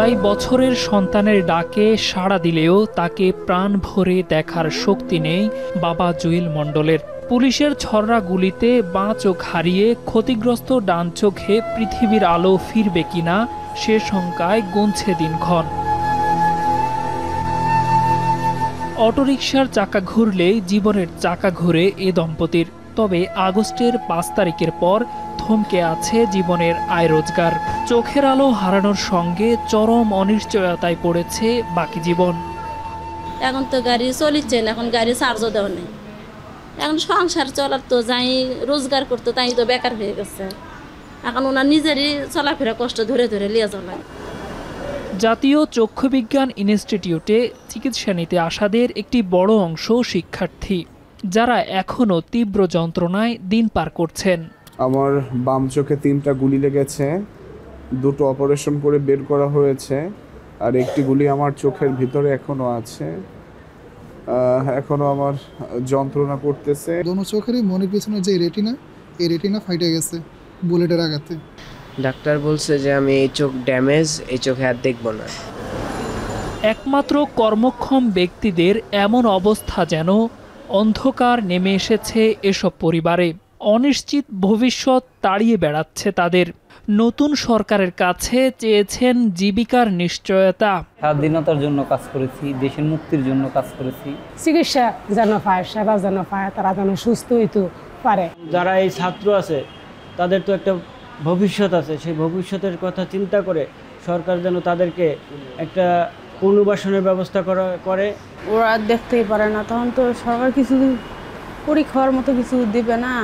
আড়াই বছরের সন্তানের ডাকে সাড়া দিলেও তাকে প্রাণ ভরে দেখার শক্তি নেই বাবা জুয়েল মণ্ডলের। পুলিশের ছররা গুলিতে বাঁ চোখ হারিয়ে ক্ষতিগ্রস্ত ডান চোখে পৃথিবীর আলো ফিরবে কিনা সে শঙ্কায় গুনছে দিনক্ষণ। অটোরিকশার চাকা ঘুরলেই জীবনের চাকা ঘুরে এ দম্পতির। তবে আগস্টের 5 তারিখের পর থমকে আছে জীবনের আয় রোজগার। চোখের আলো হারানোর সঙ্গে চরম অনিশ্চয়তায় পড়েছে বাকি জীবন। এখন তো গাড়ি চলিচ্ছে না, এখন গাড়ি চার্জও দেওয়া নেই। এখন সংসার চলার তো যাই রোজগার করতে তাই তো বেকার হয়ে গেছে। এখন ওনার নিজেরই চলাফেরা কষ্ট ধরে ধরে লিয়ে চলায়। জাতীয় চক্ষু বিজ্ঞান ইনস্টিটিউটে চিকিৎসা নিতে আসাদের একটি বড় অংশ শিক্ষার্থী, যারা এখনও তীব্র যন্ত্রণায় দিন পার করছেন। আমার বাম চোখে 3টা গুলি লেগেছে, 2টো অপারেশন করে বের করা হয়েছে, আর একটি গুলি আমার চোখের ভিতরে এখনো আছে। এখনো আমার যন্ত্রণা করতেছে। দোনো চোখেরই মনের পিছনে যে রেটিনা, এই রেটিনা ফাইটে গেছে বুলেটের আঘাতে। ডাক্তার বলছে যে আমি এই চোখ ড্যামেজ, এই চোখে আর দেখবো না। একমাত্র কর্মক্ষম ব্যক্তিদের এমন অবস্থা যেন অন্ধকার নেমে এসেছে এসব পরিবারে। অনিশ্চিত ভবিষ্যৎ তাড়িয়ে বেড়াচ্ছে তাদের। নতুন সরকারের কাছে চেয়েছেন জীবিকার নিশ্চয়তা। স্বাধীনতার জন্য কাজ করেছি, দেশের মুক্তির জন্য কাজ করেছি। চিকিৎসা যেন পায়, সেবা যেন পায়, তারা যেন সুস্থ হইতে পারে। যারা এই ছাত্র আছে তাদের তো একটা ভবিষ্যৎ আছে, সেই ভবিষ্যতের কথা চিন্তা করে সরকার যেন তাদেরকে একটা পুনর্বাসনের ব্যবস্থা করে। ওরা দেখতেই পারে না, তখন তো সরকার কিছু পরীক্ষার মতো কিছু দিবে না,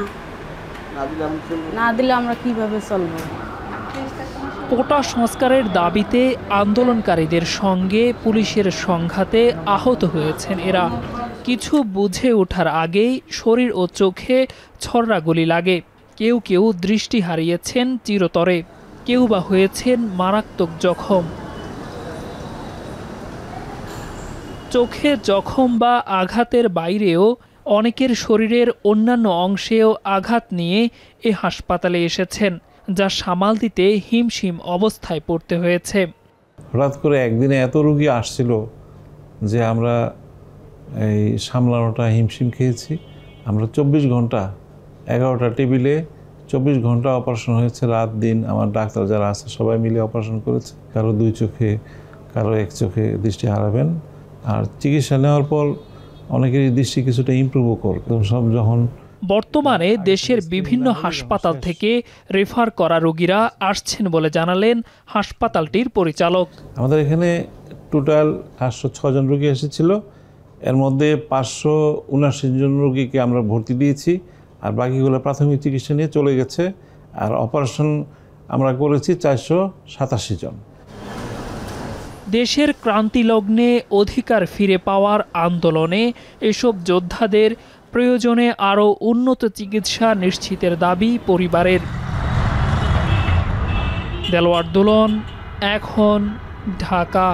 না দিলে আমরা কিভাবে চলবো। কোটা সংস্কারের দাবিতে আন্দোলনকারীদের সঙ্গে পুলিশের সংঘাতে আহত হয়েছেন এরা। কিছু বুঝে ওঠার আগেই শরীর ও চোখে ছররা গুলি লাগে। কেউ কেউ দৃষ্টি হারিয়েছেন চিরতরে, কেউ বা হয়েছেন মারাত্মক জখম। চোখে জখম বা আঘাতের বাইরেও অনেকের শরীরের অন্যান্য অংশেও আঘাত নিয়ে এ হাসপাতালে এসেছেন, যা সামাল দিতে হিমশিম অবস্থায় পড়তে হয়েছে। হঠাৎ করে একদিনে এত রোগী আসছিল যে আমরা এই সামলানোটা হিমশিম খেয়েছি। আমরা 24 ঘন্টা 11টা টেবিলে 24 ঘন্টা অপারেশন হয়েছে, রাত দিন আমার ডাক্তার যারা আছে সবাই মিলে অপারেশন করেছে। কারো 2 চোখে, কারো 1 চোখে দৃষ্টি হারাবেন। আর চিকিৎসা নেওয়ার পর অনেকেরই দৃষ্টি কিছুটা ইমপ্রুভও করবে সব। যখন বর্তমানে দেশের বিভিন্ন হাসপাতাল থেকে রেফার করা রোগীরা আসছেন বলে জানালেন হাসপাতালটির পরিচালক। আমাদের এখানে টোটাল 806 জন রোগী এসেছিল, এর মধ্যে 579 জন রোগীকে আমরা ভর্তি দিয়েছি, আর বাকিগুলো প্রাথমিক চিকিৎসা নিয়ে চলে গেছে। আর অপারেশন আমরা করেছি 487 জন। দেশের ক্রান্তিলগ্নে অধিকার ফিরে পাওয়ার আন্দোলনে এসব যোদ্ধাদের প্রয়োজনে আরও উন্নত চিকিৎসা নিশ্চিতের দাবি পরিবারের। দেলোয়ার দুলন, এখন, ঢাকা।